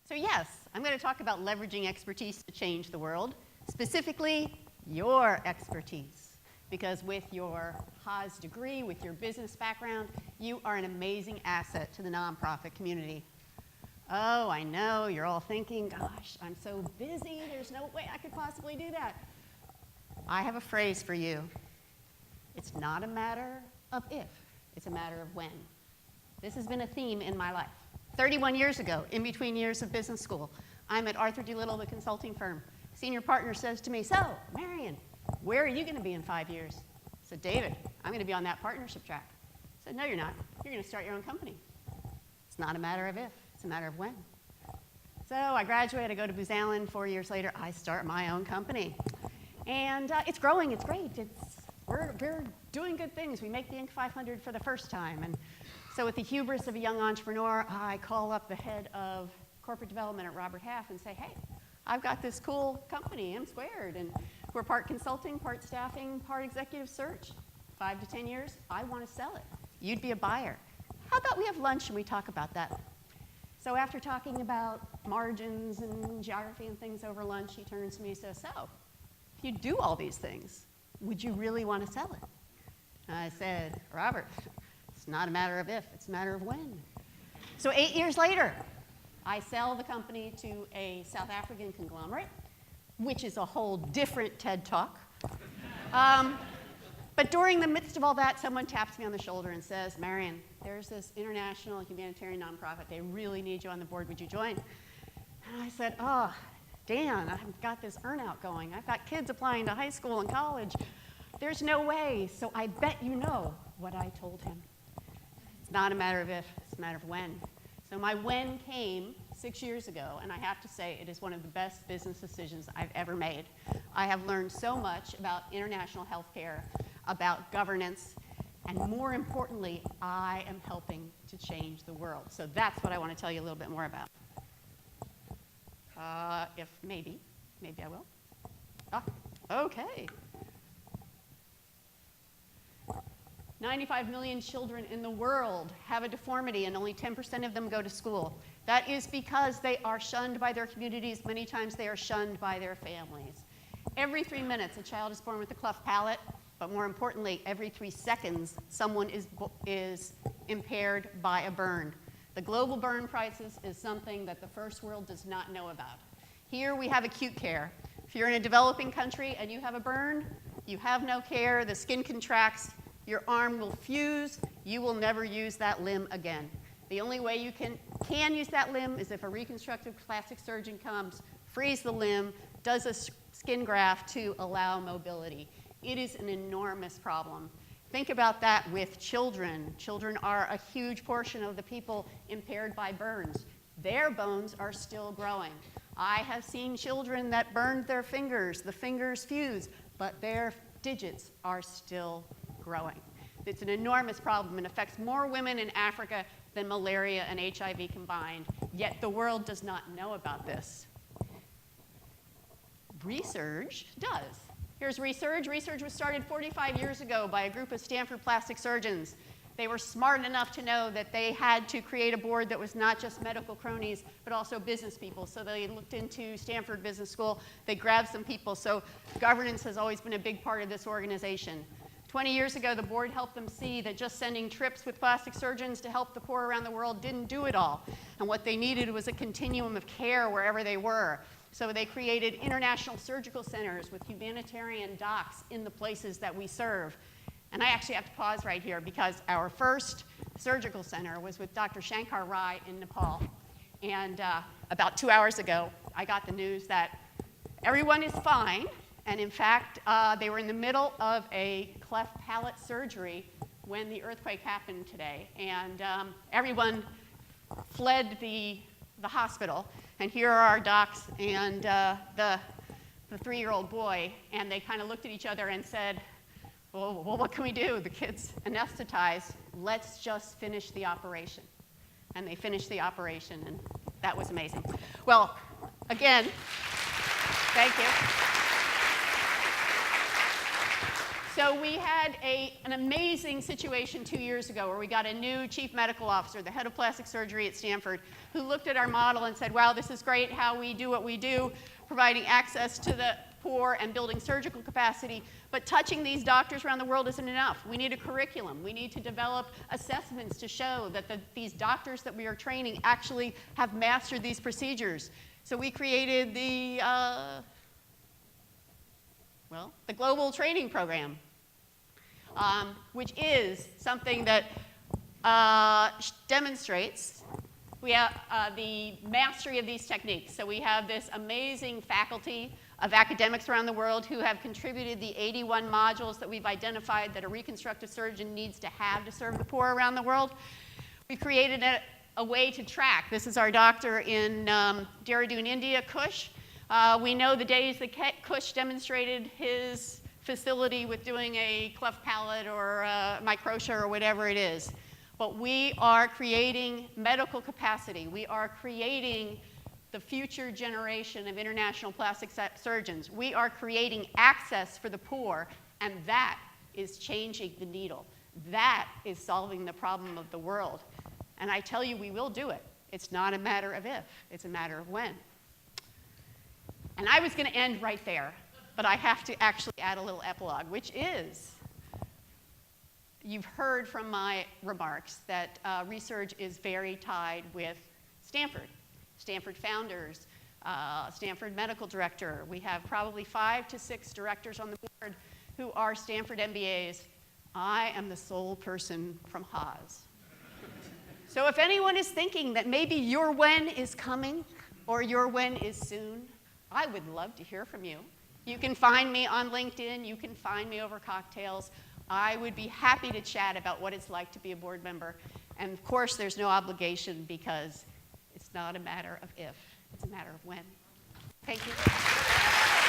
So yes, I'm going to talk about leveraging expertise to change the world, specifically your expertise. Because with your Haas degree, with your business background, you are an amazing asset to the nonprofit community. Oh, I know, you're all thinking, gosh, I'm so busy, there's no way I could possibly do that. I have a phrase for you. It's not a matter of if, it's a matter of when. This has been a theme in my life. 31 years ago, in between years of business school, I'm at Arthur D. Little, the consulting firm. Senior partner says to me, so, Marion, where are you going to be in 5 years? I said, David, I'm going to be on that partnership track. I said, no, you're not. You're going to start your own company. It's not a matter of if, it's a matter of when. So I graduate, I go to Booz Allen. 4 years later, I start my own company. And it's growing, it's great. We're doing good things. We make the Inc. 500 for the first time. And so with the hubris of a young entrepreneur, I call up the head of corporate development at Robert Half and say, hey, I've got this cool company, M Squared, and we're part consulting, part staffing, part executive search. 5 to 10 years, I want to sell it. You'd be a buyer. How about we have lunch and we talk about that? So after talking about margins and geography and things over lunch, he turns to me and says, so, if you do all these things, would you really want to sell it? And I said, Robert, it's not a matter of if, it's a matter of when. So 8 years later, I sell the company to a South African conglomerate, which is a whole different TED Talk. But during the midst of all that, someone taps me on the shoulder and says, Marion, there's this international humanitarian nonprofit. They really need you on the board. Would you join? And I said, oh, Dan, I've got this earnout going. I've got kids applying to high school and college. There's no way. So I bet you know what I told him. It's not a matter of if, it's a matter of when. So my when came 6 years ago, and I have to say it is one of the best business decisions I've ever made. I have learned so much about international healthcare, about governance, and more importantly, I am helping to change the world. So that's what I want to tell you a little bit more about. If maybe I will. Okay. 95 million children in the world have a deformity, and only 10% of them go to school. That is because they are shunned by their communities. Many times they are shunned by their families. Every 3 minutes, a child is born with a cleft palate, but more importantly, every 3 seconds, someone is impaired by a burn. The global burn crisis is something that the first world does not know about. Here we have acute care. If you're in a developing country and you have a burn, you have no care, the skin contracts, your arm will fuse, you will never use that limb again. The only way you can use that limb is if a reconstructive plastic surgeon comes, frees the limb, does a skin graft to allow mobility. It is an enormous problem. Think about that with children. Children are a huge portion of the people impaired by burns. Their bones are still growing. I have seen children that burned their fingers. The fingers fuse, but their digits are still growing. It's an enormous problem and affects more women in Africa than malaria and HIV combined, yet the world does not know about this. ReSurge does. Here's ReSurge. ReSurge was started 45 years ago by a group of Stanford plastic surgeons. They were smart enough to know that they had to create a board that was not just medical cronies, but also business people. So they looked into Stanford Business School. They grabbed some people. So governance has always been a big part of this organization. 20 years ago, the board helped them see that just sending trips with plastic surgeons to help the poor around the world didn't do it all. And what they needed was a continuum of care wherever they were. So they created international surgical centers with humanitarian docs in the places that we serve. And I actually have to pause right here because our first surgical center was with Dr. Shankar Rai in Nepal. And about 2 hours ago, I got the news that everyone is fine. And in fact, they were in the middle of a cleft palate surgery when the earthquake happened today. And everyone fled the hospital. And here are our docs and the 3-year-old boy. And they kind of looked at each other and said, well, what can we do? The kid's anesthetized. Let's just finish the operation. And they finished the operation, and that was amazing. Well, again, thank you. So we had an amazing situation 2 years ago where we got a new chief medical officer, the head of plastic surgery at Stanford, who looked at our model and said, wow, this is great how we do what we do, providing access to the poor and building surgical capacity, but touching these doctors around the world isn't enough. We need a curriculum. We need to develop assessments to show that these doctors that we are training actually have mastered these procedures. So we created the global training program, which is something that demonstrates we have the mastery of these techniques. So we have this amazing faculty of academics around the world who have contributed the 81 modules that we've identified that a reconstructive surgeon needs to have to serve the poor around the world. We created a way to track. This is our doctor in Dehradun, India, Kush. We know the days that Kush demonstrated his facility with doing a cleft palate or microtia or whatever it is. But we are creating medical capacity. We are creating the future generation of international plastic surgeons. We are creating access for the poor, and that is changing the needle. That is solving the problem of the world. And I tell you, we will do it. It's not a matter of if, it's a matter of when. And I was going to end right there, but I have to actually add a little epilogue, which is, you've heard from my remarks that ReSurge is very tied with Stanford. Stanford founders, Stanford medical director. We have probably 5 to 6 directors on the board who are Stanford MBAs. I am the sole person from Haas. So if anyone is thinking that maybe your when is coming or your when is soon, I would love to hear from you. You can find me on LinkedIn. You can find me over cocktails. I would be happy to chat about what it's like to be a board member. And of course, there's no obligation because it's not a matter of if, it's a matter of when. Thank you.